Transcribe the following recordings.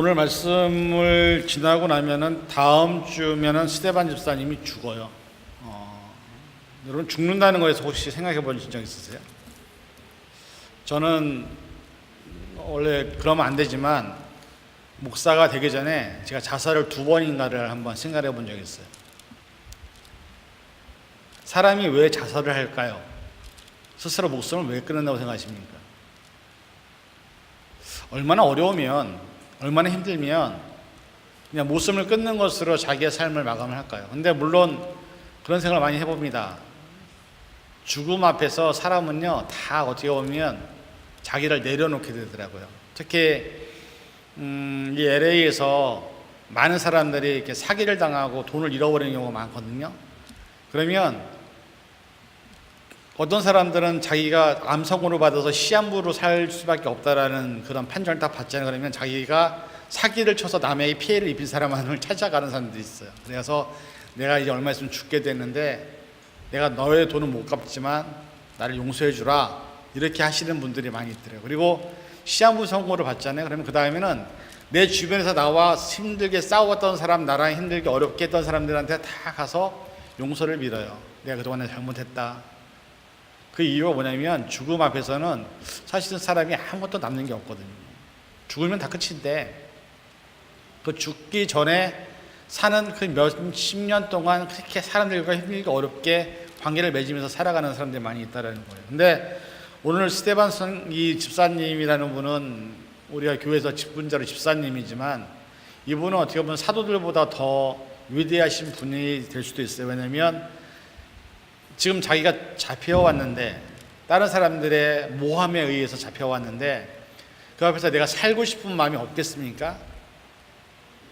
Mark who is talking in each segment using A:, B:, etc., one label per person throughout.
A: 오늘 말씀을 지나고 나면은 다음 주면은 스데반 집사님이 죽어요. 여러분 죽는다는 거에서 혹시 생각해 본 적 있으세요? 저는 원래 그러면 안 되지만 목사가 되기 전에 제가 자살을 2번인가를 한번 생각해 본 적이 있어요. 사람이 왜 자살을 할까요? 스스로 목숨을 왜 끊는다고 생각하십니까? 얼마나 어려우면, 얼마나 힘들면 그냥 목숨을 끊는 것으로 자기의 삶을 마감을 할까요? 근데 물론 그런 생각을 많이 해봅니다. 죽음 앞에서 사람은요, 다 어떻게 보면 자기를 내려놓게 되더라고요. 특히 이 LA에서 많은 사람들이 이렇게 사기를 당하고 돈을 잃어버리는 경우가 많거든요. 그러면 어떤 사람들은 자기가 암성으로 받아서 시한부로 살 수밖에 없다라는 그런 판정을 딱 받잖아요. 그러면 자기가 사기를 쳐서 남에게 피해를 입힌 사람을 찾아가는 사람들이 있어요. 그래서 내가 이제 얼마 있으면 죽게 됐는데 내가 너의 돈은 못 갚지만 나를 용서해 주라, 이렇게 하시는 분들이 많이 있더라고요. 그리고 시한부 선고를 받잖아요. 그러면 그 다음에는 내 주변에서 나와 힘들게 싸웠던 사람, 나랑 힘들게 어렵게 했던 사람들한테 다 가서 용서를 빌어요. 내가 그동안에 잘못했다. 그 이유가 뭐냐면 죽음 앞에서는 사실은 사람이 아무것도 남는 게 없거든요. 죽으면 다 끝인데 그 죽기 전에 사는 그 몇십 년 동안 그렇게 사람들과 힘들게 어렵게 관계를 맺으면서 살아가는 사람들이 많이 있다는 거예요. 근데 오늘 스데반 이 집사님이라는 분은 우리가 교회에서 직분자로 집사님이지만 이분은 어떻게 보면 사도들보다 더 위대하신 분이 될 수도 있어요. 왜냐하면 지금 자기가 잡혀왔는데, 다른 사람들의 모함에 의해서 잡혀왔는데 그 앞에서 내가 살고 싶은 마음이 없겠습니까?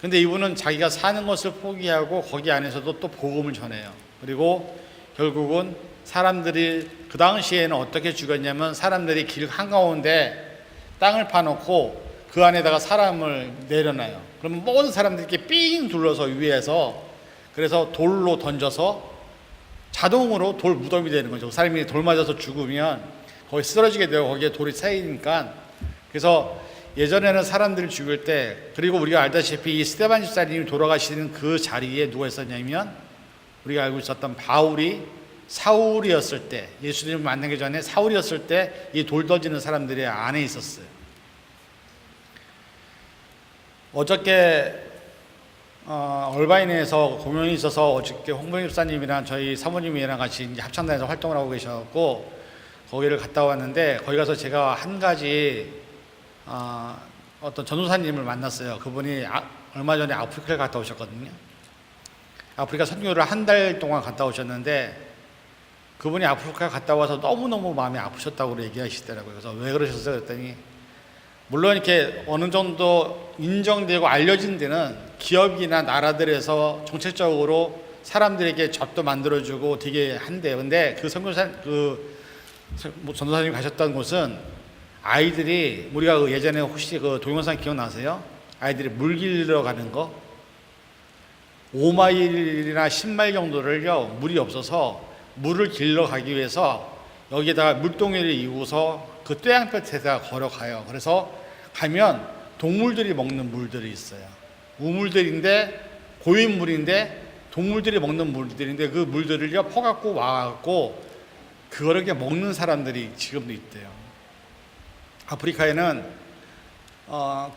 A: 근데 이분은 자기가 사는 것을 포기하고 거기 안에서도 또 복음을 전해요. 그리고 결국은 사람들이 그 당시에는 어떻게 죽였냐면 사람들이 길 한가운데 땅을 파놓고 그 안에다가 사람을 내려놔요. 그러면 모든 사람들이 이렇게 삥 둘러서 위에서, 그래서 돌로 던져서 자동으로 돌 무덤이 되는 거죠. 사람이 돌 맞아서 죽으면 거기 쓰러지게 되고 거기에 돌이 쌓이니까. 그래서 예전에는 사람들을 죽일 때, 그리고 우리가 알다시피 이 스데반 집사님이 돌아가시는 그 자리에 누가 있었냐면 우리가 알고 있었던 바울이 사울이었을 때, 예수님을 만나기 전에 사울이었을 때 이 돌 던지는 사람들이 안에 있었어요. 어저께 얼바인에서 공연이 있어서 어저께 홍범희 집사님이랑 저희 사모님이랑 같이 이제 합창단에서 활동을 하고 계셔갖고 거기를 갔다 왔는데, 거기 가서 제가 한 가지 어떤 전도사님을 만났어요. 그분이 얼마 전에 아프리카를 갔다 오셨거든요. 아프리카 선교를 한 달 동안 갔다 오셨는데 그분이 아프리카 갔다 와서 너무너무 마음이 아프셨다고 얘기하시더라고요. 그래서 왜 그러셨어요? 그랬더니 물론 이렇게 어느 정도 인정되고 알려진 데는 기업이나 나라들에서 정책적으로 사람들에게 잡도 만들어주고 되게 한대요. 근데 그 전도사님이 가셨던 곳은 아이들이, 우리가 그 예전에 혹시 그 동영상 기억나세요? 아이들이 물 길러 가는 거 5마일이나 10마일 정도를요, 물이 없어서 물을 길러 가기 위해서 여기에다가 물동이를 이고서 그 뙤양볕에다가 걸어가요. 그래서 가면 동물들이 먹는 물들이 있어요. 우물들인데, 고인물인데 동물들이 먹는 물들인데 그 물들을요 퍼갖고 와갖고 그거를 이렇게 먹는 사람들이 지금도 있대요. 아프리카에는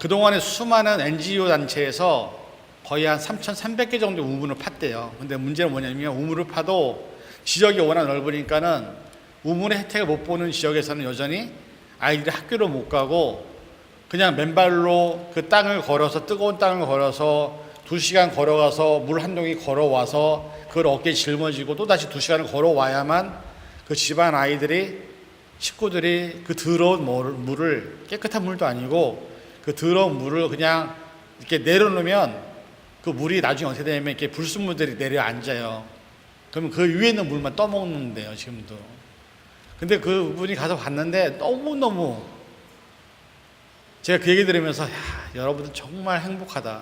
A: 그동안에 수많은 NGO 단체에서 거의 한 3,300개 정도 우물을 팠대요. 근데 문제는 뭐냐면 우물을 파도 지역이 워낙 넓으니까는 우물의 혜택을 못 보는 지역에서는 여전히 아이들이 학교를 못 가고 그냥 맨발로 그 땅을 걸어서, 뜨거운 땅을 걸어서 2시간 걸어가서 물 한 동이 걸어와서 그걸 어깨에 짊어지고 또 다시 2시간을 걸어와야만 그 집안 아이들이, 식구들이 그 더러운 물을, 깨끗한 물도 아니고 그 더러운 물을 그냥 이렇게 내려놓으면 그 물이 나중에 어떻게 되냐면 이렇게 불순물들이 내려앉아요. 그러면 그 위에 있는 물만 떠먹는데요, 지금도. 근데 그 분이 가서 봤는데 너무너무, 제가 그 얘기 들으면서 여러분들 정말 행복하다.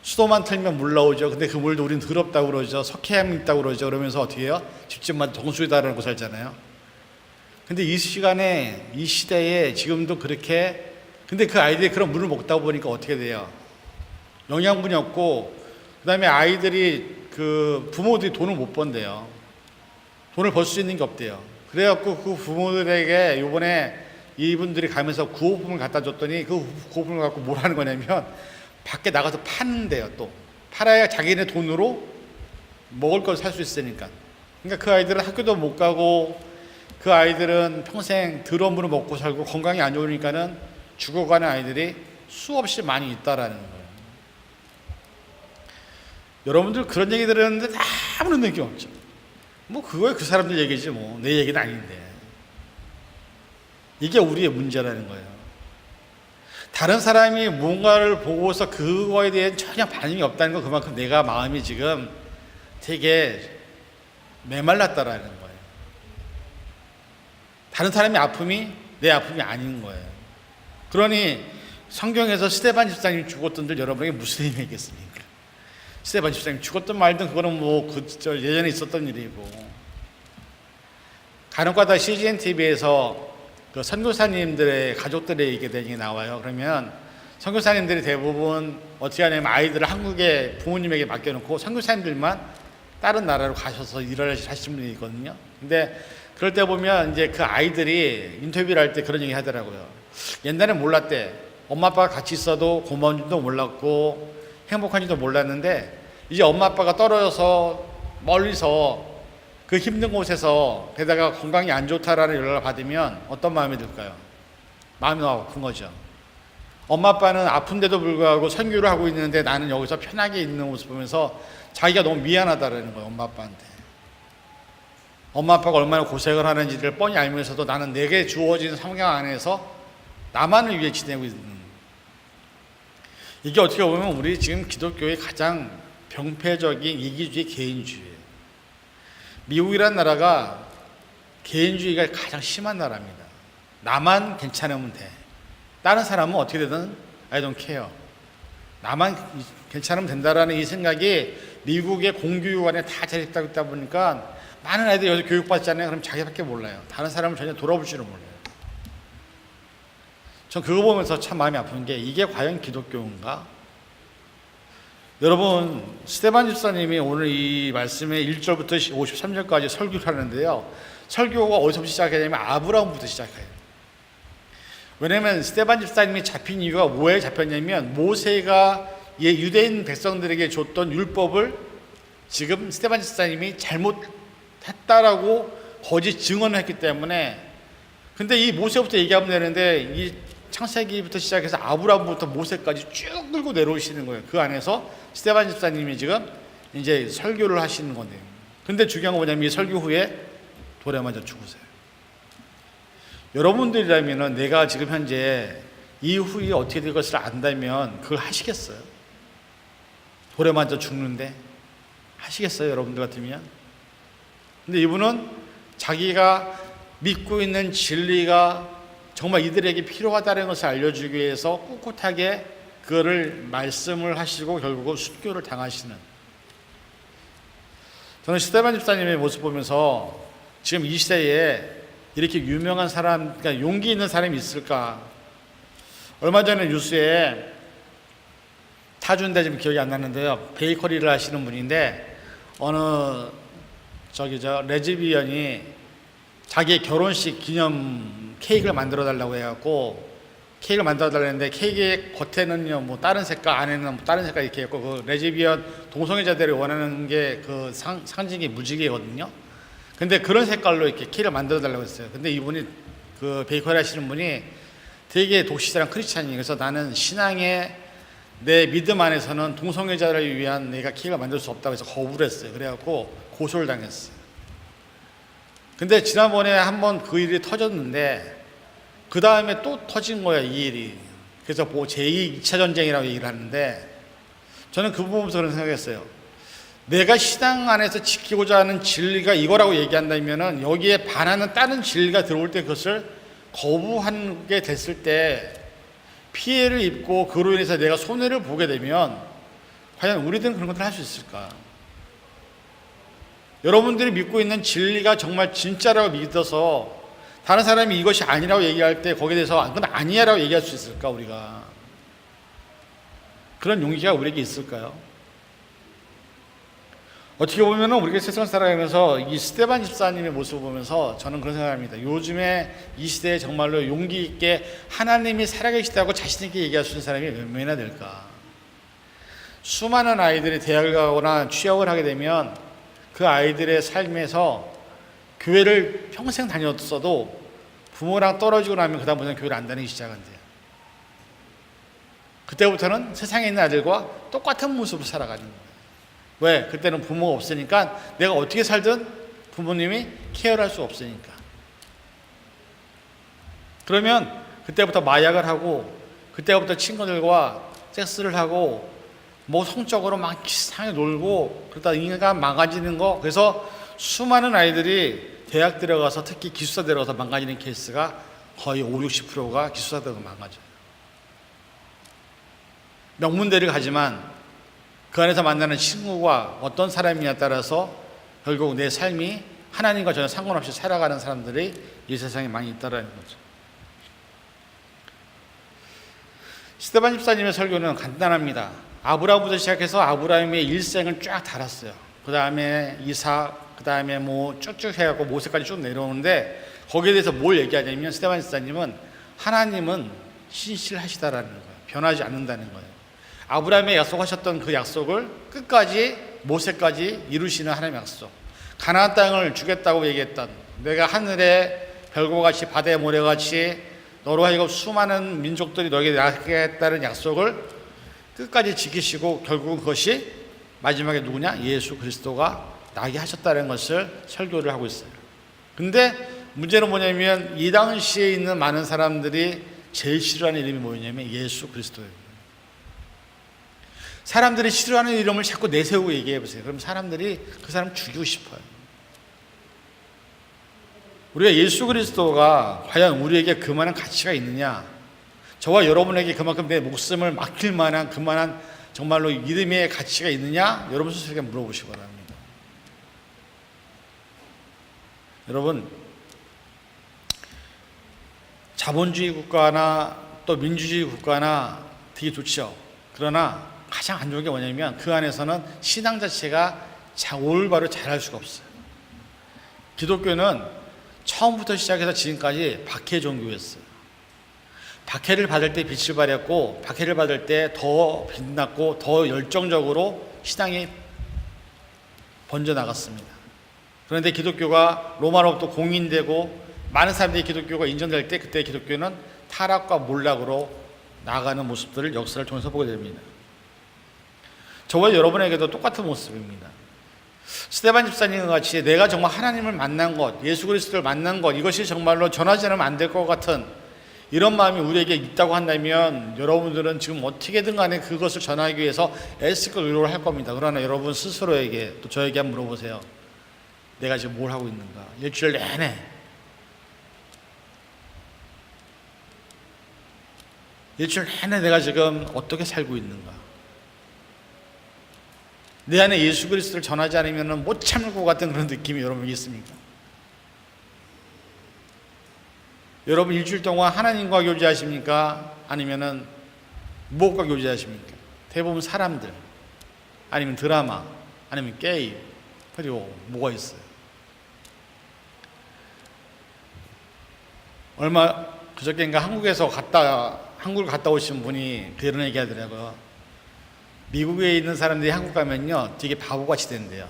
A: 수도만 틀면 물 나오죠. 근데 그 물도 우린 더럽다고 그러죠. 석회암 있다고 그러죠. 그러면서 어떻게 해요? 집집마다 정수기 달아놓고 살잖아요. 근데 이 시간에, 이 시대에 지금도 그렇게 근데 그 아이들이 그런 물을 먹다 보니까 어떻게 돼요? 영양분이 없고, 그 다음에 아이들이 그 부모들이 돈을 못 번대요. 돈을 벌 수 있는 게 없대요. 그래갖고 그 부모들에게 요번에 이분들이 가면서 구호품을 갖다 줬더니 그 구호품을 갖고 뭘 하는 거냐면 밖에 나가서 파는데요. 또 팔아야 자기네 돈으로 먹을 걸 살 수 있으니까. 그러니까 그 아이들은 학교도 못 가고, 그 아이들은 평생 더러운 물을 먹고 살고 건강이 안 좋으니까는 죽어가는 아이들이 수없이 많이 있다라는 거예요. 여러분들 그런 얘기 들었는데 아무런 느낌 없죠. 뭐 그거야 그 사람들 얘기지 뭐 내 얘기는 아닌데. 이게 우리의 문제라는 거예요. 다른 사람이 뭔가를 보고서 그거에 대한 전혀 반응이 없다는 건 그만큼 내가 마음이 지금 되게 메말랐다라는 거예요. 다른 사람의 아픔이 내 아픔이 아닌 거예요. 그러니 성경에서 스데반 집사님이 죽었던들 여러분에게 무슨 의미가 있겠습니까? 스데반 집사님 죽었든 말든 그거는 뭐 예전에 있었던 일이고, 간혹가다 CGN TV에서 그 선교사님들의 가족들의 얘기 나와요. 그러면 선교사님들이 대부분 어떻게 하냐면 아이들을 한국에 부모님에게 맡겨놓고 선교사님들만 다른 나라로 가셔서 일을 하시는 분이 있거든요. 근데 그럴 때 보면 이제 그 아이들이 인터뷰를 할 때 그런 얘기 하더라고요. 옛날엔 몰랐대. 엄마 아빠가 같이 있어도 고마운 줄도 몰랐고 행복한 줄도 몰랐는데, 이제 엄마 아빠가 떨어져서 멀리서 그 힘든 곳에서 게다가 건강이 안 좋다라는 연락을 받으면 어떤 마음이 들까요? 마음이 아픈 거죠. 엄마 아빠는 아픈데도 불구하고 선교를 하고 있는데 나는 여기서 편하게 있는 모습 보면서 자기가 너무 미안하다라는 거예요. 엄마 아빠한테. 엄마 아빠가 얼마나 고생을 하는지를 뻔히 알면서도 나는 내게 주어진 환경 안에서 나만을 위해 지내고 있는, 이게 어떻게 보면 우리 지금 기독교의 가장 병폐적인 이기주의 개인주의예요. 미국이라는 나라가 개인주의가 가장 심한 나라입니다. 나만 괜찮으면 돼. 다른 사람은 어떻게 되든 I don't care. 나만 괜찮으면 된다라는 이 생각이 미국의 공교육 안에 다 자리했다 있다 보니까 많은 아이들이 여기서 교육받잖아요. 그럼 자기밖에 몰라요. 다른 사람을 전혀 돌아볼 줄은 몰라요. 전 그거 보면서 참 마음이 아픈 게 이게 과연 기독교인가? 여러분, 스데반 집사님이 오늘 이 말씀의 1절부터 53절까지 설교를 하는데요. 설교가 어디서부터 시작하냐면 아브라함부터 시작해요. 왜냐하면 스데반 집사님이 잡힌 이유가 뭐에 잡혔냐면 모세가 유대인 백성들에게 줬던 율법을 지금 스데반 집사님이 잘못했다라고 거짓 증언을 했기 때문에. 근데 이 모세부터 얘기하면 되는데 이 창세기부터 시작해서 아브라함부터 모세까지 쭉 끌고 내려오시는 거예요. 그 안에서 스데반 집사님이 지금 이제 설교를 하시는 건데요. 근데 중요한 건 뭐냐면 이 설교 후에 돌에 맞아 죽으세요. 여러분들이라면 내가 지금 현재 이후에 어떻게 될 것을 안다면 그걸 하시겠어요? 돌에 맞아 죽는데 하시겠어요? 여러분들 같으면? 근데 이분은 자기가 믿고 있는 진리가 정말 이들에게 필요하다는 것을 알려주기 위해서 꿋꿋하게 그거를 말씀을 하시고 결국은 순교를 당하시는, 저는 스데반 집사님의 모습 보면서 지금 이 시대에 이렇게 유명한 사람, 그러니까 용기 있는 사람이 있을까? 얼마 전에 뉴스에 타주인데 지금 기억이 안 나는데요. 베이커리를 하시는 분인데 어느 레즈비언이 자기의 결혼식 기념 케이크를 만들어 달라고 해갖고 케이크를 만들어 달라는데 케이크의 겉에는요 뭐 다른 색깔, 안에는 뭐 다른 색깔 이렇게 했고, 그 레즈비언 동성애자들이 원하는 게 그 상징이 무지개거든요. 근데 그런 색깔로 이렇게 케이크를 만들어 달라고 했어요. 근데 이분이 그 베이커리 하시는 분이 되게 독실한 크리스찬이에요. 그래서 나는 신앙의 내 믿음 안에서는 동성애자를 위한 내가 케이크를 만들 수 없다고 해서 거부를 했어요. 그래갖고 고소를 당했어요. 근데 지난번에 한번 그 일이 터졌는데 그 다음에 또 터진 거야, 이 일이. 그래서 뭐 제2, 2차 전쟁이라고 얘기를 하는데 저는 그 부분에서 그런 생각했어요. 내가 신앙 안에서 지키고자 하는 진리가 이거라고 얘기한다면 여기에 반하는 다른 진리가 들어올 때 그것을 거부하게 됐을 때 피해를 입고 그로 인해서 내가 손해를 보게 되면 과연 우리들은 그런 것들을 할 수 있을까? 여러분들이 믿고 있는 진리가 정말 진짜라고 믿어서 다른 사람이 이것이 아니라고 얘기할 때 거기에 대해서 그건 아니야라고 얘기할 수 있을까? 우리가 그런 용기가 우리에게 있을까요? 어떻게 보면 우리가 세상을 살아가면서 이 스데반 집사님의 모습을 보면서 저는 그런 생각합니다. 요즘에 이 시대에 정말로 용기 있게 하나님이 살아계시다고 자신 있게 얘기할 수 있는 사람이 몇 명이나 될까? 수많은 아이들이 대학을 가거나 취업을 하게 되면 그 아이들의 삶에서 교회를 평생 다녔어도 부모랑 떨어지고 나면 그 다음부터는 교회를 안 다니기 시작한대요. 그때부터는 세상에 있는 아들과 똑같은 모습으로 살아가는 거예요. 왜? 그때는 부모가 없으니까 내가 어떻게 살든 부모님이 케어를 할 수 없으니까. 그러면 그때부터 마약을 하고 그때부터 친구들과 섹스를 하고 뭐 성적으로 막 이상하게 놀고 그러다 인간 망가지는 거. 그래서 수많은 아이들이 대학 들어가서 특히 기숙사 들어가서 망가지는 케이스가 거의 50-60%가 기숙사 들어가서 망가져요. 명문대를 가지만 그 안에서 만나는 친구가 어떤 사람이냐에 따라서 결국 내 삶이 하나님과 전혀 상관없이 살아가는 사람들이 이 세상에 많이 있다는 거죠. 스데반 집사님의 설교는 간단합니다. 아브라함부터 시작해서 아브라함의 일생을 쫙 달았어요. 그 다음에 이삭, 그 다음에 뭐 쭉쭉 해갖고 모세까지 쭉 내려오는데 거기에 대해서 뭘 얘기하냐면 스데반 집사님은 하나님은 신실하시다라는 거예요. 변하지 않는다는 거예요. 아브라함의 약속하셨던 그 약속을 끝까지 모세까지 이루시는 하나님의 약속. 가나안 땅을 주겠다고 얘기했던 내가 하늘의 별과 같이 바다의 모래같이 너로 하여금 수많은 민족들이 너에게 나겠다는 약속을 끝까지 지키시고 결국은 그것이 마지막에 누구냐? 예수 그리스도가 나게 하셨다는 것을 설교를 하고 있어요. 근데 문제는 뭐냐면 이 당시에 있는 많은 사람들이 제일 싫어하는 이름이 뭐냐면 예수 그리스도예요. 사람들이 싫어하는 이름을 자꾸 내세우고 얘기해 보세요. 그럼 사람들이 그 사람 죽이고 싶어요. 우리가 예수 그리스도가 과연 우리에게 그만한 가치가 있느냐? 저와 여러분에게 그만큼 내 목숨을 맡길 만한 그만한 정말로 이름의 가치가 있느냐? 여러분 스스로에게 물어보시기 바랍니다. 여러분, 자본주의 국가나 또 민주주의 국가나 되게 좋죠. 그러나 가장 안 좋은 게 뭐냐면 그 안에서는 신앙 자체가 올바로 잘할 수가 없어요. 기독교는 처음부터 시작해서 지금까지 박해 종교였어요. 박해를 받을 때 빛을 발했고 박해를 받을 때 더 빛났고 더 열정적으로 신앙이 번져나갔습니다. 그런데 기독교가 로마로부터 공인되고 많은 사람들이 기독교가 인정될 때 그때 기독교는 타락과 몰락으로 나아가는 모습들을 역사를 통해서 보게 됩니다. 저와 여러분에게도 똑같은 모습입니다. 스데반 집사님과 같이 내가 정말 하나님을 만난 것, 예수 그리스도를 만난 것, 이것이 정말로 전하지 않으면 안 될 것 같은 이런 마음이 우리에게 있다고 한다면 여러분들은 지금 어떻게든 간에 그것을 전하기 위해서 애쓰고 노력을 할 겁니다. 그러나 여러분 스스로에게 또 저에게 한번 물어보세요. 내가 지금 뭘 하고 있는가? 일주일 내내 내가 지금 어떻게 살고 있는가? 내 안에 예수 그리스도를 전하지 않으면 못 참을 것 같은 그런 느낌이 여러분에게 있습니까? 여러분 일주일 동안 하나님과 교제하십니까? 아니면은 무엇과 교제하십니까? 대부분 사람들, 아니면 드라마, 아니면 게임, 그리고 뭐가 있어요? 얼마 그저께인가 한국을 갔다 오신 분이 그런 얘기 하더라고요. 미국에 있는 사람들이 한국 가면요 되게 바보같이 된대요.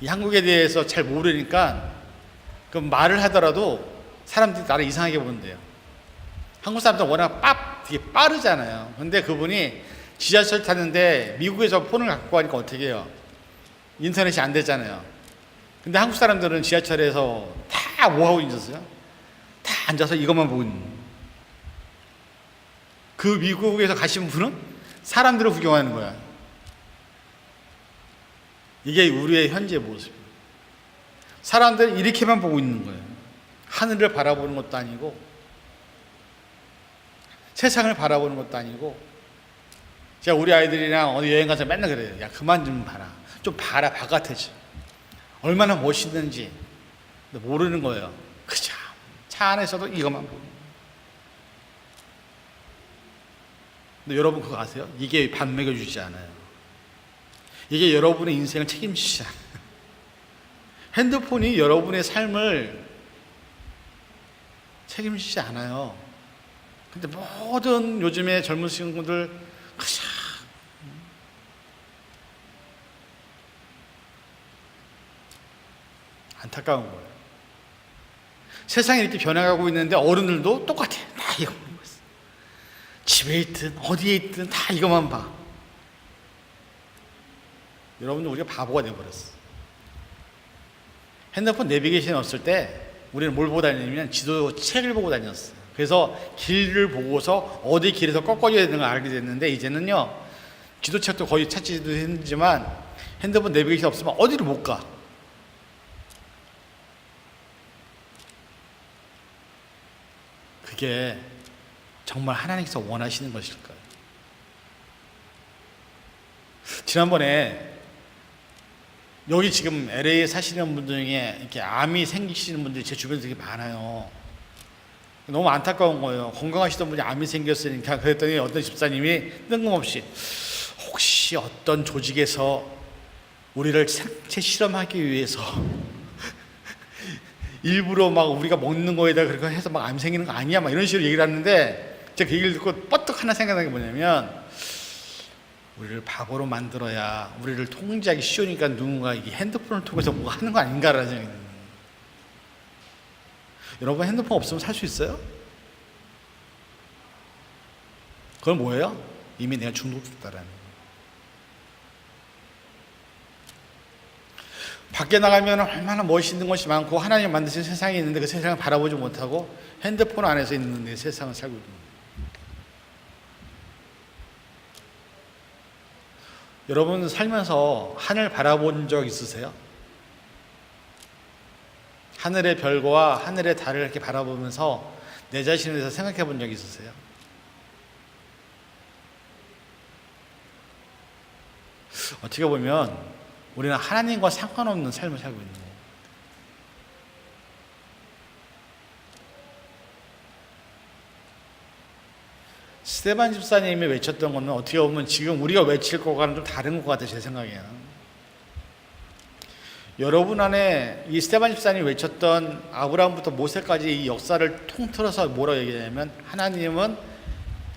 A: 이 한국에 대해서 잘 모르니까 그 말을 하더라도 사람들이 나를 이상하게 본대요. 한국 사람들은 워낙 되게 빠르잖아요. 근데 그분이 지하철 탔는데 미국에서 폰을 갖고 가니까 어떻게 해요? 인터넷이 안 되잖아요. 근데 한국 사람들은 지하철에서 다 뭐하고 있었어요? 다 앉아서 이것만 보고 있는 거예요. 그 미국에서 가신 분은 사람들을 구경하는 거야. 이게 우리의 현재 모습이에요. 사람들 이렇게만 보고 있는 거예요. 하늘을 바라보는 것도 아니고 세상을 바라보는 것도 아니고. 제가 우리 아이들이랑 어디 여행 가서 맨날 그래요. 야 그만 좀 봐라. 좀 봐라 바깥에 좀. 얼마나 멋있는지 모르는 거예요. 그죠? 차 안에서도 이것만 보고. 근데 여러분 그거 아세요? 이게 밥 먹여주지 않아요. 이게 여러분의 인생을 책임지지 않아요. 핸드폰이 여러분의 삶을 책임지지 않아요. 근데 모든 요즘의 젊은 친구들 그냥 안타까운 거예요. 세상이 이렇게 변해가고 있는데 어른들도 똑같아. 다 이거 보고 있어. 집에 있든 어디에 있든 다 이것만 봐. 여러분들 우리가 바보가 되어버렸어. 핸드폰 내비게이션 없을 때 우리는 뭘 보고 다니냐면 지도책을 보고 다녔어요. 그래서 길을 보고서 어디 길에서 꺾어져야 되는 걸 알게 됐는데 이제는요 지도책도 거의 찾지도 힘들지만 핸드폰 내비게이션 없으면 어디를 못 가. 그게 정말 하나님께서 원하시는 것일까요? 지난번에 여기 지금 LA에 사시는 분들 중에 이렇게 암이 생기시는 분들이 제 주변에 되게 많아요. 너무 안타까운 거예요. 건강하시던 분이 암이 생겼으니까. 그랬더니 어떤 집사님이 뜬금없이 혹시 어떤 조직에서 우리를 생체 실험하기 위해서 일부러 막 우리가 먹는 거에다 그렇게 해서 막 암 생기는 거 아니야? 막 이런 식으로 얘기를 하는데 제가 그 얘기를 듣고 뻗떡 하나 생각나는 게 뭐냐면 우리를 바보로 만들어야 우리를 통제하기 쉬우니까 누군가 이 핸드폰을 통해서 뭐 하는 거 아닌가라는 생각이 듭니다. 여러분 핸드폰 없으면 살 수 있어요? 그건 뭐예요? 이미 내가 중독됐다라는 거예요. 밖에 나가면 얼마나 멋있는 것이 많고 하나님 만드신 세상이 있는데 그 세상을 바라보지 못하고 핸드폰 안에서 있는 내 세상을 살고 있는 거예요. 여러분 살면서 하늘 바라본 적 있으세요? 하늘의 별과 하늘의 달을 이렇게 바라보면서 내 자신에 대해서 생각해 본 적 있으세요? 어떻게 보면 우리는 하나님과 상관없는 삶을 살고 있는 거예요. 스테반 집사님이 외쳤던 것은 어떻게 보면 지금 우리가 외칠 거와는 좀 다른 것 같아요. 제 생각에는. 여러분 안에 이 스테반 집사님이 외쳤던 아브라함부터 모세까지 이 역사를 통틀어서 뭐라고 얘기하냐면 하나님은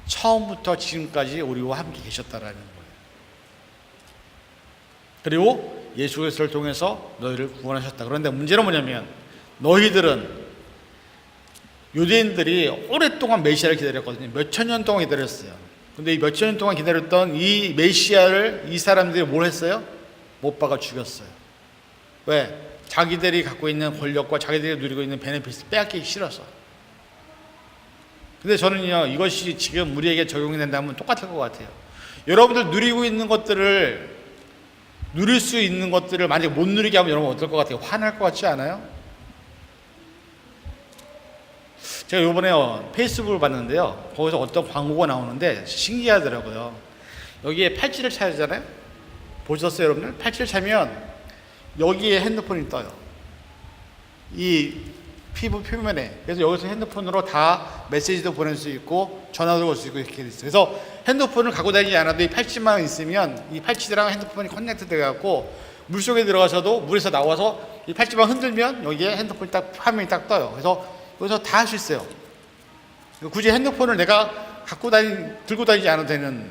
A: 처음부터 지금까지 우리와 함께 계셨다라는 거예요. 그리고 예수 그리스도를 통해서 너희를 구원하셨다. 그런데 문제는 뭐냐면 너희들은 유대인들이 오랫동안 메시아를 기다렸거든요. 몇천 년 동안 기다렸어요. 근데 이 몇천 년 동안 기다렸던 이 메시아를 이 사람들이 뭘 했어요? 못 박아 죽였어요. 왜? 자기들이 갖고 있는 권력과 자기들이 누리고 있는 베네핏을 빼앗기기 싫어서. 근데 저는요 이것이 지금 우리에게 적용이 된다면 똑같을 것 같아요. 여러분들 누리고 있는 것들을 누릴 수 있는 것들을 만약에 못 누리게 하면 여러분 어떨 것 같아요? 화날 것 같지 않아요? 제가 요번에 페이스북을 봤는데요. 거기서 어떤 광고가 나오는데 신기하더라고요. 여기에 팔찌를 차야 되잖아요. 보셨어요 여러분들? 팔찌를 차면 여기에 핸드폰이 떠요. 이 피부 표면에. 그래서 여기서 핸드폰으로 다 메시지도 보낼 수 있고 전화도 걸 수 있고 이렇게 돼 있어요. 그래서 핸드폰을 갖고 다니지 않아도 이 팔찌만 있으면 이 팔찌랑 핸드폰이 커넥트 돼갖고 물속에 들어가서도 물에서 나와서 이 팔찌만 흔들면 여기에 핸드폰이 딱 화면이 딱 떠요. 그래서 여기서 다 할 수 있어요. 굳이 핸드폰을 내가 들고 다니지 않아도 되는.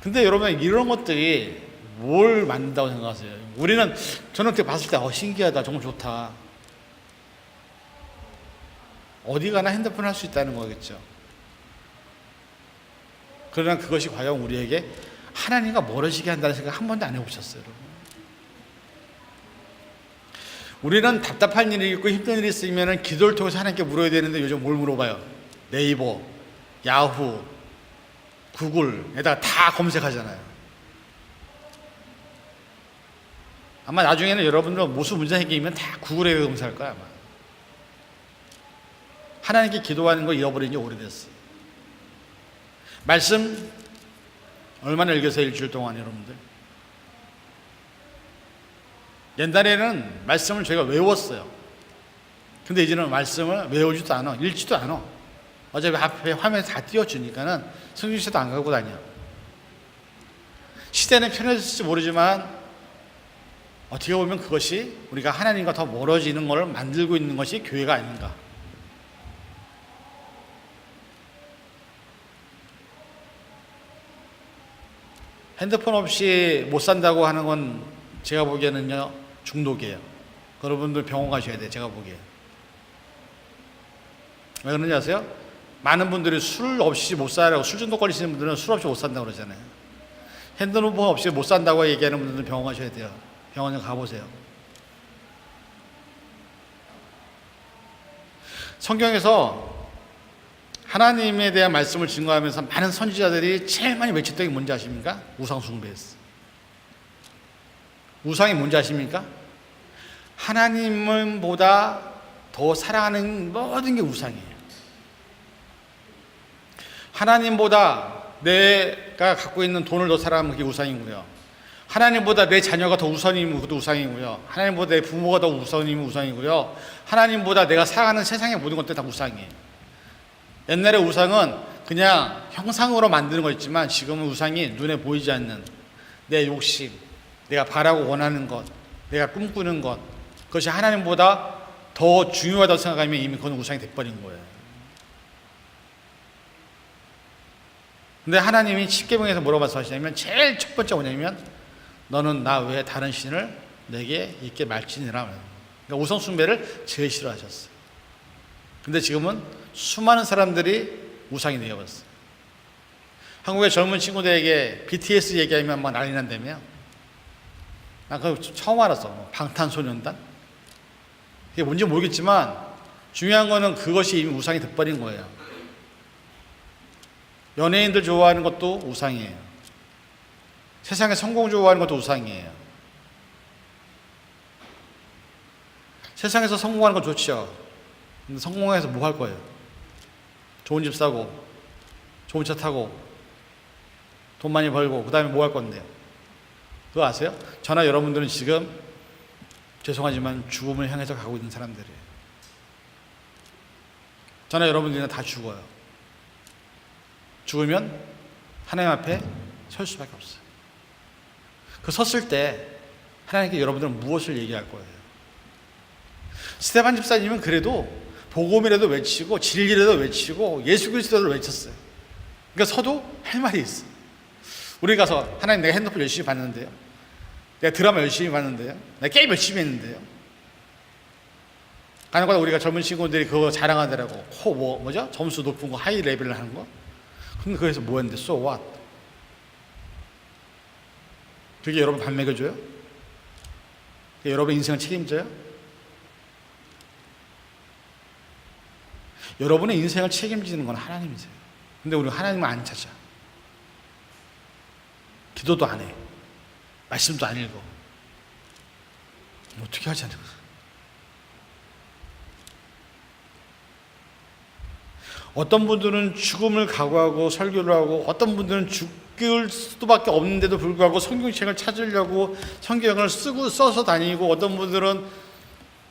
A: 근데 여러분 이런 것들이 뭘 만든다고 생각하세요? 저는 그때 봤을 때 신기하다, 정말 좋다. 어디 가나 핸드폰 할 수 있다는 거겠죠. 그러나 그것이 과연 우리에게 하나님과 멀어지게 한다는 생각 한 번도 안 해보셨어요, 여러분? 우리는 답답한 일이 있고 힘든 일이 있으면 기도를 통해서 하나님께 물어야 되는데 요즘 뭘 물어봐요? 네이버, 야후, 구글에다가 다 검색하잖아요. 아마 나중에는 여러분들 무슨 문제 생기면 다 구글에 검색할 거야 아마. 하나님께 기도하는 거 잃어버린 지 오래됐어요. 말씀 얼마나 읽으세요 일주일 동안 여러분들? 옛날에는 말씀을 저희가 외웠어요. 근데 이제는 말씀을 외우지도 않아, 읽지도 않아. 어차피 앞에 화면에 다 띄워주니까는 성경책도 안 갖고 다녀. 시대는 편해졌을지 모르지만 어떻게 보면 그것이 우리가 하나님과 더 멀어지는 것을 만들고 있는 것이 교회가 아닌가. 핸드폰 없이 못 산다고 하는 건 제가 보기에는요, 중독이에요. 여러분들 병원 가셔야 돼요, 제가 보기에. 왜 그런지 아세요? 많은 분들이 술 없이 못 살아요. 술 중독 걸리시는 분들은 술 없이 못 산다고 그러잖아요. 핸드폰 없이 못 산다고 얘기하는 분들은 병원 가셔야 돼요. 병원에 가보세요. 성경에서 하나님에 대한 말씀을 증거하면서 많은 선지자들이 제일 많이 외쳤던 게 뭔지 아십니까? 우상 숭배였어. 우상이 뭔지 아십니까? 하나님보다 더 사랑하는 모든 게 우상이에요. 하나님보다 내가 갖고 있는 돈을 더 사랑하는 게 우상이고요. 하나님보다 내 자녀가 더 우선이면 그것도 우상이고요. 하나님보다 내 부모가 더 우선이면 우상이고요. 하나님보다 내가 살아가는 세상의 모든 것들 다 우상이에요. 옛날에 우상은 그냥 형상으로 만드는 거였지만 지금은 우상이 눈에 보이지 않는 내 욕심, 내가 바라고 원하는 것, 내가 꿈꾸는 것, 그것이 하나님보다 더 중요하다고 생각하면 이미 그건 우상이 돼버린 거예요. 근데 하나님이 십계명에서 뭐라고 말씀하시냐면 제일 첫 번째 뭐냐면 너는 나 외에 다른 신을 내게 있게 말지니라. 그러니까 우상 숭배를 제일 싫어하셨어요. 근데 지금은 수많은 사람들이 우상이 되어버렸어요. 한국의 젊은 친구들에게 BTS 얘기하면 막 난리 난다며. 난 그거 처음 알았어. 방탄소년단? 그게 뭔지 모르겠지만 중요한 거는 그것이 이미 우상이 돼버린 거예요. 연예인들 좋아하는 것도 우상이에요. 세상에 성공 좋아하는 것도 우상이에요. 세상에서 성공하는 건 좋죠. 근데 성공해서 뭐 할 거예요? 좋은 집 사고, 좋은 차 타고, 돈 많이 벌고, 그 다음에 뭐 할 건데요? 그거 아세요? 저나 여러분들은 지금 죄송하지만 죽음을 향해서 가고 있는 사람들이에요. 저나 여러분들은 다 죽어요. 죽으면 하나님 앞에 설 수밖에 없어요. 그 섰을 때 하나님께 여러분들은 무엇을 얘기할 거예요? 스데반 집사님은 그래도 복음이라도 외치고 진리라도 외치고 예수 그리스도를 외쳤어요. 그러니까 서도 할 말이 있어. 우리 가서 하나님 내가 핸드폰 열심히 봤는데요. 내가 드라마 열심히 봤는데요. 내가 게임 열심히 했는데요. 간혹가다 우리가 젊은 친구들이 그거 자랑하더라고. 뭐죠? 점수 높은 거 하이 레벨을 하는 거. 근데 그래서 뭐 했는데 so what? 그게 여러분 밥 먹여줘요? 그게 여러분 인생을 책임져요? 여러분의 인생을 책임지는 건 하나님이세요. 근데 우리 하나님을 안 찾아. 기도도 안 해. 말씀도 안 읽어. 어떻게 하지 않는 거야? 어떤 분들은 죽음을 각오하고 설교를 하고 어떤 분들은 죽을 수밖에 없는데도 불구하고 성경책을 찾으려고 성경을 써서 다니고 어떤 분들은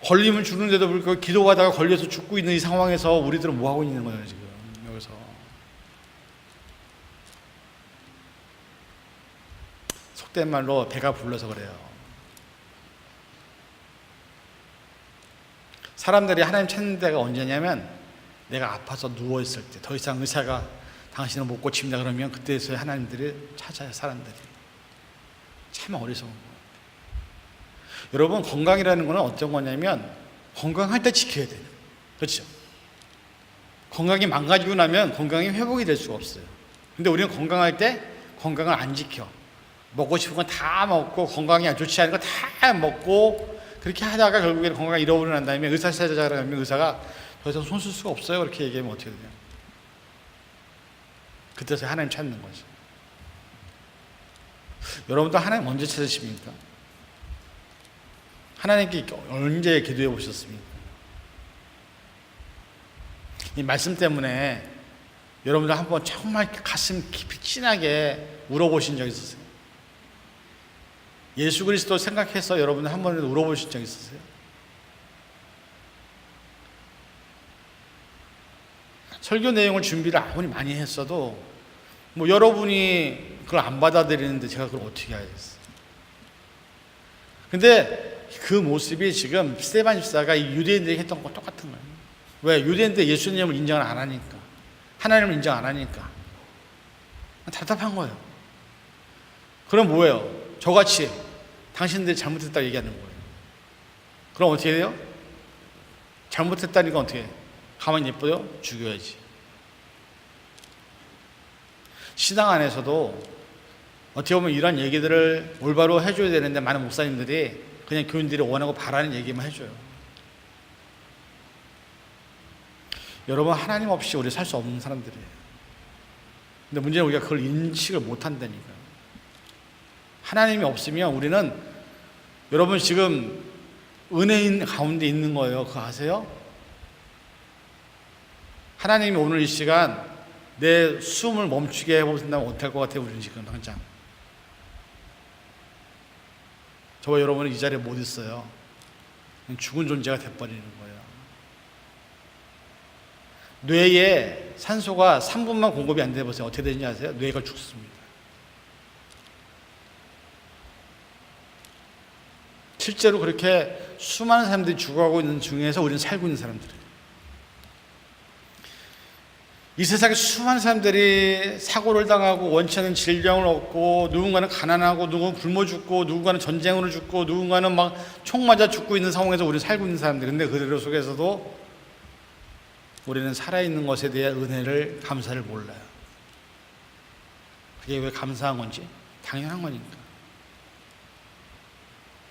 A: 걸리면 죽는데도 불구하고 기도하다가 걸려서 죽고 있는 이 상황에서 우리들은 뭐 하고 있는 거예요 지금 여기서. 속된 말로 배가 불러서 그래요. 사람들이 하나님 찾는 데가 언제냐면 내가 아파서 누워있을 때 더 이상 의사가 당신을 못 고칩니다 그러면 그때서야 하나님들이 찾아요. 사람들이 참 어리석은 거예요. 여러분 건강이라는 거는 어떤 거냐면 건강할 때 지켜야 돼요. 그렇죠? 건강이 망가지고 나면 건강이 회복이 될 수가 없어요. 근데 우리는 건강할 때 건강을 안 지켜. 먹고 싶은 건 다 먹고 건강이 안 좋지 않은 거 다 먹고 그렇게 하다가 결국에는 건강을 잃어버리고 난 다음에 의사 찾아가라 하면 의사가 더 이상 손 쓸 수가 없어요. 그렇게 얘기하면 어떻게 되냐. 그때서 하나님 찾는 거죠. 여러분도 하나님 언제 찾으십니까? 하나님께 언제 기도해 보셨습니까? 이 말씀 때문에 여러분들 한번 정말 가슴 깊이 진하게 울어보신 적 있으세요? 예수 그리스도 생각해서 여러분 한 번도 울어보신 적 있으세요? 설교 내용을 준비를 아무리 많이 했어도 뭐 여러분이 그걸 안 받아들이는데 제가 그걸 어떻게 하겠어요? 근데 그 모습이 지금 스데반 집사가 이 유대인들이 했던 거 똑같은 거예요. 왜? 유대인들 예수님을 인정을 안 하니까, 하나님을 인정 안 하니까 답답한 거예요. 그럼 뭐예요? 저같이 당신들이 잘못했다고 얘기하는 거예요. 그럼 어떻게 해요? 잘못했다니까 어떻게 해요? 가만히 냅둬요? 죽여야지. 신앙 안에서도 어떻게 보면 이런 얘기들을 올바로 해줘야 되는데 많은 목사님들이 그냥 교인들이 원하고 바라는 얘기만 해줘요. 여러분, 하나님 없이 우리 살 수 없는 사람들이에요. 근데 문제는 우리가 그걸 인식을 못한다니까요. 하나님이 없으면 우리는, 여러분 지금 은혜인 가운데 있는 거예요. 그거 아세요? 하나님이 오늘 이 시간 내 숨을 멈추게 해보신다면 어떨 것 같아요? 우리는 지금 당장 저와 여러분은 이 자리에 못 있어요. 죽은 존재가 돼버리는 거예요. 뇌에 산소가 3분만 공급이 안 돼보세요. 어떻게 되는지 아세요? 뇌가 죽습니다. 실제로 그렇게 수많은 사람들이 죽어가고 있는 중에서 우리는 살고 있는 사람들이에요. 이 세상에 수많은 사람들이 사고를 당하고 원치 않는 질병을 얻고, 누군가는 가난하고, 누군가는 굶어 죽고, 누군가는 전쟁으로 죽고, 누군가는 막 총 맞아 죽고 있는 상황에서 우리는 살고 있는 사람들. 근데 그들 속에서도 우리는 살아있는 것에 대한 은혜를, 감사를 몰라요. 그게 왜 감사한 건지? 당연한 거니까.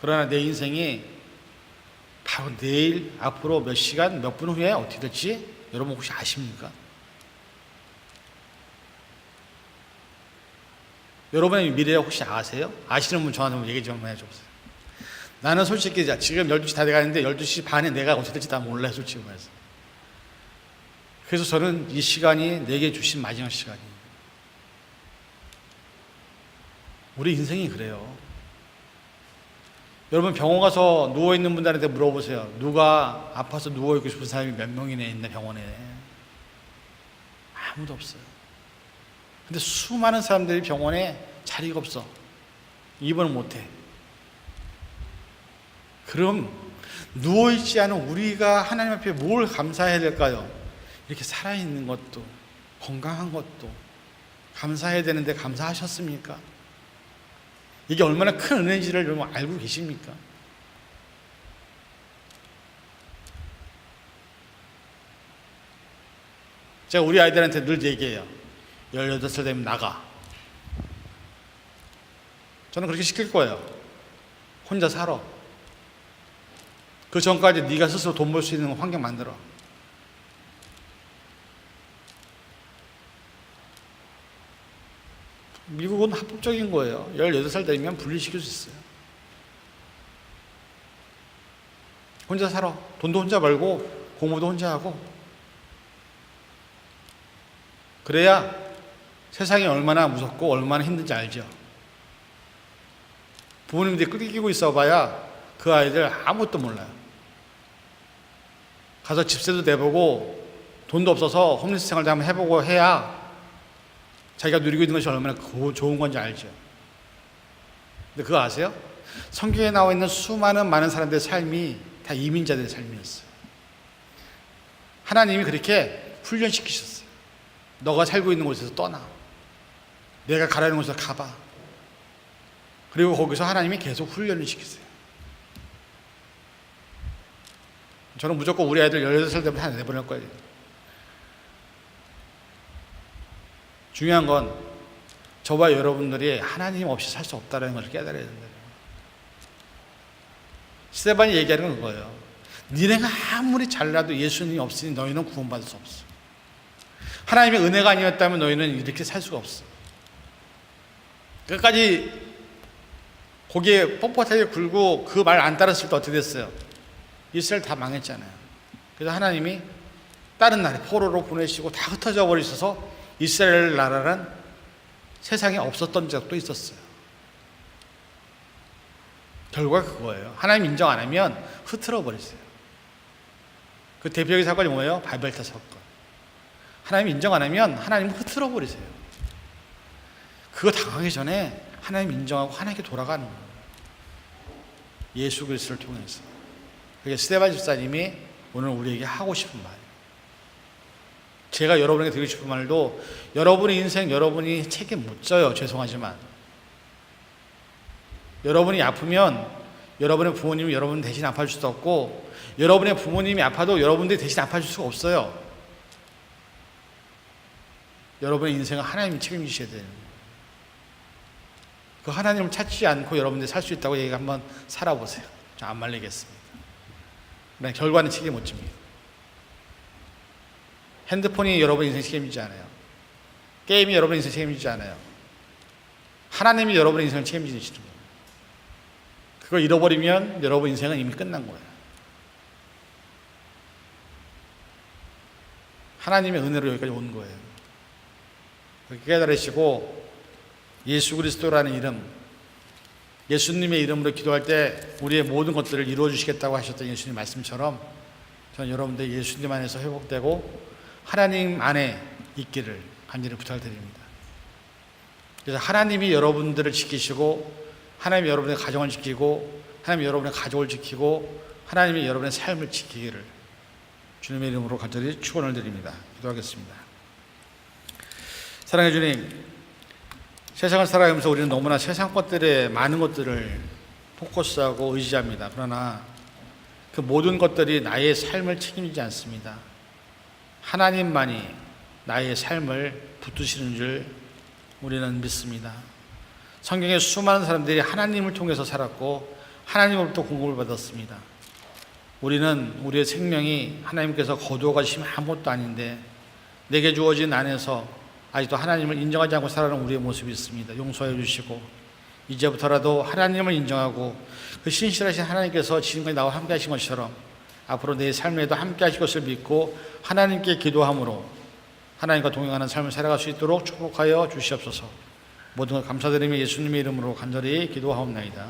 A: 그러나 내 인생이 바로 내일, 앞으로 몇 시간, 몇 분 후에 어떻게 될지 여러분 혹시 아십니까? 여러분의 미래를 혹시 아세요? 아시는 분 저한테 한번 얘기 좀 해줘보세요. 나는 솔직히 지금 12시 다 돼가는데 12시 반에 내가 어떻게 될지 다 몰라요, 솔직히 말해서. 그래서 저는 이 시간이 내게 주신 마지막 시간이에요. 우리 인생이 그래요. 여러분 병원 가서 누워있는 분들한테 물어보세요. 누가 아파서 누워있고 싶은 사람이 몇 명이나 있나 병원에? 아무도 없어요. 근데 수많은 사람들이 병원에 자리가 없어. 입원을 못해. 그럼 누워있지 않은 우리가 하나님 앞에 뭘 감사해야 될까요? 이렇게 살아있는 것도, 건강한 것도 감사해야 되는데 감사하셨습니까? 이게 얼마나 큰 은혜인지를 여러분 알고 계십니까? 제가 우리 아이들한테 늘 얘기해요. 18살 되면 나가. 저는 그렇게 시킬 거예요. 혼자 살아. 그 전까지 네가 스스로 돈 벌 수 있는 환경 만들어. 미국은 합법적인 거예요. 18살 되면 분리시킬 수 있어요. 혼자 살아. 돈도 혼자 벌고 공부도 혼자 하고. 그래야 세상이 얼마나 무섭고 얼마나 힘든지 알죠. 부모님들이 끌기고 있어봐야 그 아이들 아무것도 몰라요. 가서 집세도 내보고 돈도 없어서 홈리스 생활도 한번 해보고 해야 자기가 누리고 있는 것이 얼마나 좋은 건지 알죠. 근데 그거 아세요? 성경에 나와 있는 많은 사람들의 삶이 다 이민자들의 삶이었어요. 하나님이 그렇게 훈련시키셨어요. 너가 살고 있는 곳에서 떠나. 내가 가라는 곳에서 가봐. 그리고 거기서 하나님이 계속 훈련을 시키세요. 저는 무조건 우리 아이들 18살 되면 다 내보낼 거예요. 중요한 건 저와 여러분들이 하나님 없이 살 수 없다는 것을 깨달아야 된다. 스데반이 얘기하는 건 그거예요. 니네가 아무리 잘나도 예수님이 없으니 너희는 구원받을 수 없어. 하나님의 은혜가 아니었다면 너희는 이렇게 살 수가 없어. 끝까지 고개 뻣뻣하게 굴고 그 말 안 따랐을 때 어떻게 됐어요? 이스라엘 다 망했잖아요. 그래서 하나님이 다른 나라 포로로 보내시고 다 흩어져 버리셔서 이스라엘 나라란 세상에 없었던 적도 있었어요. 결과가 그거예요. 하나님 인정 안 하면 흐트러 버리세요. 그 대표적인 사건이 뭐예요? 바벨탑 사건. 하나님 인정 안 하면 하나님 흐트러 버리세요. 그거 당하기 전에 하나님 인정하고 하나님께 돌아가는 거예요. 예수 그리스도를 통해서. 그게 스데반 집사님이 오늘 우리에게 하고 싶은 말. 제가 여러분에게 드리고 싶은 말도 여러분의 인생 여러분이 책임 못 져요. 죄송하지만. 여러분이 아프면 여러분의 부모님이 여러분 대신 아파줄 수도 없고 여러분의 부모님이 아파도 여러분들이 대신 아파줄 수가 없어요. 여러분의 인생은 하나님이 책임지셔야 돼요. 그 하나님을 찾지 않고 여러분들이 살 수 있다고 얘기 한번 살아보세요. 저 안 말리겠습니다. 그러나 결과는 책임 못 집니다. 핸드폰이 여러분 인생 책임지지 않아요. 게임이 여러분 인생 책임지지 않아요. 하나님이 여러분의 인생을 책임지시는 거예요. 그걸 잃어버리면 여러분 인생은 이미 끝난 거예요. 하나님의 은혜로 여기까지 온 거예요. 깨달으시고 예수 그리스도라는 이름, 예수님의 이름으로 기도할 때 우리의 모든 것들을 이루어 주시겠다고 하셨던 예수님 말씀처럼 저는 여러분들 예수님 안에서 회복되고 하나님 안에 있기를 간절히 부탁을 드립니다. 그래서 하나님이 여러분들을 지키시고 하나님이 여러분의 가정을 지키고 하나님이 여러분의 가족을 지키고 하나님이 여러분의 삶을 지키기를 주님의 이름으로 간절히 축원을 드립니다. 기도하겠습니다. 사랑해 주님, 세상을 살아가면서 우리는 너무나 세상 것들에 많은 것들을 포커스하고 의지합니다. 그러나 그 모든 것들이 나의 삶을 책임지지 않습니다. 하나님만이 나의 삶을 붙드시는 줄 우리는 믿습니다. 성경에 수많은 사람들이 하나님을 통해서 살았고 하나님으로부터 공급을 받았습니다. 우리는 우리의 생명이 하나님께서 거두어 가시면 아무것도 아닌데 내게 주어진 안에서 아직도 하나님을 인정하지 않고 살아가는 우리의 모습이 있습니다. 용서해 주시고 이제부터라도 하나님을 인정하고 그 신실하신 하나님께서 지금까지 나와 함께 하신 것처럼 앞으로 내 삶에도 함께 하실 것을 믿고 하나님께 기도함으로 하나님과 동행하는 삶을 살아갈 수 있도록 축복하여 주시옵소서. 모든 것 감사드리며 예수님의 이름으로 간절히 기도하옵나이다.